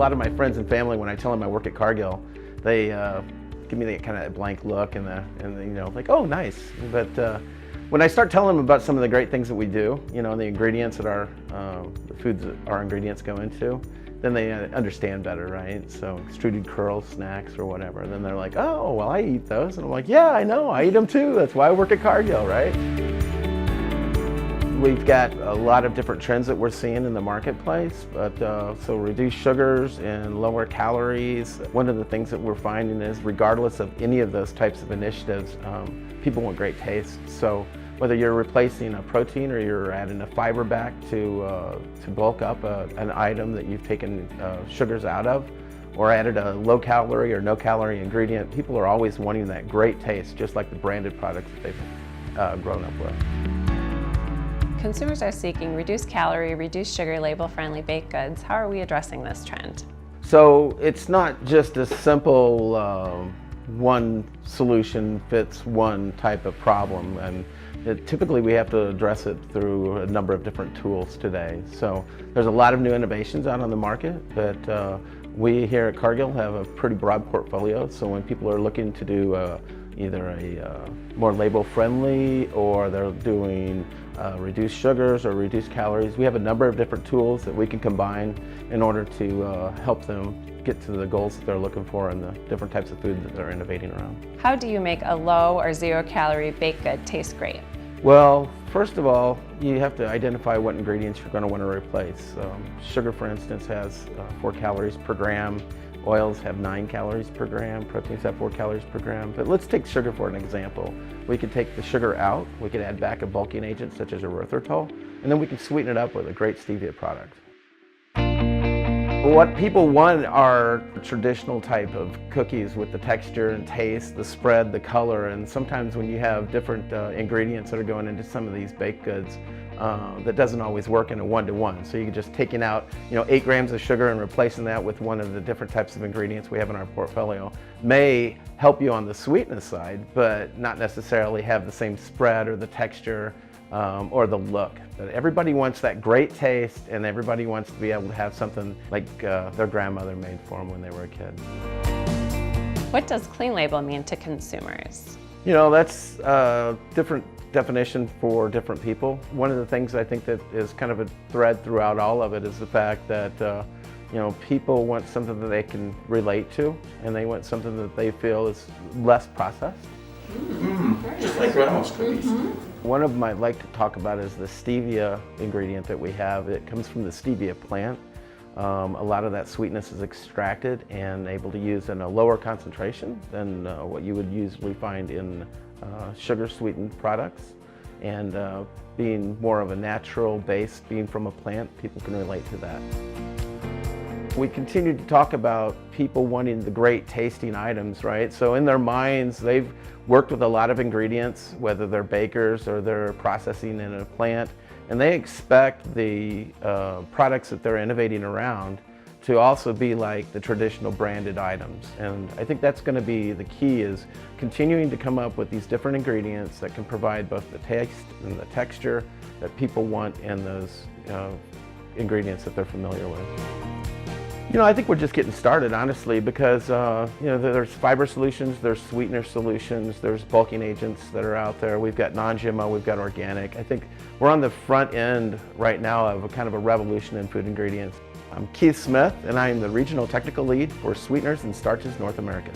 lot of my friends and family, when I tell them I work at Cargill, they give me that kind of blank look and like, oh, nice. But when I start telling them about some of the great things that we do, the ingredients that the foods that our ingredients go into, then they understand better, right? So extruded curls, snacks, or whatever. Then they're like, oh, well, I eat those. And I'm like, yeah, I know, I eat them too. That's why I work at Cargill, right? We've got a lot of different trends that we're seeing in the marketplace, but so reduced sugars and lower calories. One of the things that we're finding is, regardless of any of those types of initiatives, people want great taste. So whether you're replacing a protein or you're adding a fiber back to bulk up an item that you've taken sugars out of, or added a low calorie or no calorie ingredient, people are always wanting that great taste, just like the branded products that they've grown up with. Consumers are seeking reduced calorie, reduced sugar, label-friendly baked goods. How are we addressing this trend? So it's not just a simple one solution fits one type of problem, and typically we have to address it through a number of different tools today. So there's a lot of new innovations out on the market, but we here at Cargill have a pretty broad portfolio. So when people are looking to do either a more label-friendly, or they're doing reduced sugars or reduced calories, we have a number of different tools that we can combine in order to help them get to the goals that they're looking for and the different types of food that they're innovating around. How do you make a low or zero-calorie baked good taste great? Well, first of all, you have to identify what ingredients you're going to want to replace. Sugar, for instance, has 4 calories per gram. Oils have 9 calories per gram. Proteins have 4 calories per gram. But let's take sugar for an example. We could take the sugar out. We could add back a bulking agent such as erythritol, and then we can sweeten it up with a great stevia product. What people want are traditional type of cookies with the texture and taste, the spread, the color, and sometimes when you have different ingredients that are going into some of these baked goods, that doesn't always work in a one-to-one. So you're just taking out 8 grams of sugar and replacing that with one of the different types of ingredients we have in our portfolio may help you on the sweetness side, but not necessarily have the same spread or the texture or the look. But everybody wants that great taste, and everybody wants to be able to have something like their grandmother made for them when they were a kid. What does clean label mean to consumers? That's a different definition for different people. One of the things I think that is kind of a thread throughout all of it is the fact that people want something that they can relate to, and they want something that they feel is less processed. Just like grandma's cookies. One of them I'd like to talk about is the stevia ingredient that we have. It comes from the stevia plant. A lot of that sweetness is extracted and able to use in a lower concentration than what you would usually find in sugar sweetened products. And being more of a natural base, being from a plant, people can relate to that. We continue to talk about people wanting the great tasting items, right? So in their minds, they've worked with a lot of ingredients, whether they're bakers or they're processing in a plant, and they expect the products that they're innovating around to also be like the traditional branded items. And I think that's going to be the key, is continuing to come up with these different ingredients that can provide both the taste and the texture that people want in those ingredients that they're familiar with. I think we're just getting started, honestly, because there's fiber solutions, there's sweetener solutions, there's bulking agents that are out there. We've got non-GMO, we've got organic. I think we're on the front end right now of a kind of a revolution in food ingredients. I'm Keith Smith, and I am the Regional Technical Lead for Sweeteners and Starches North America.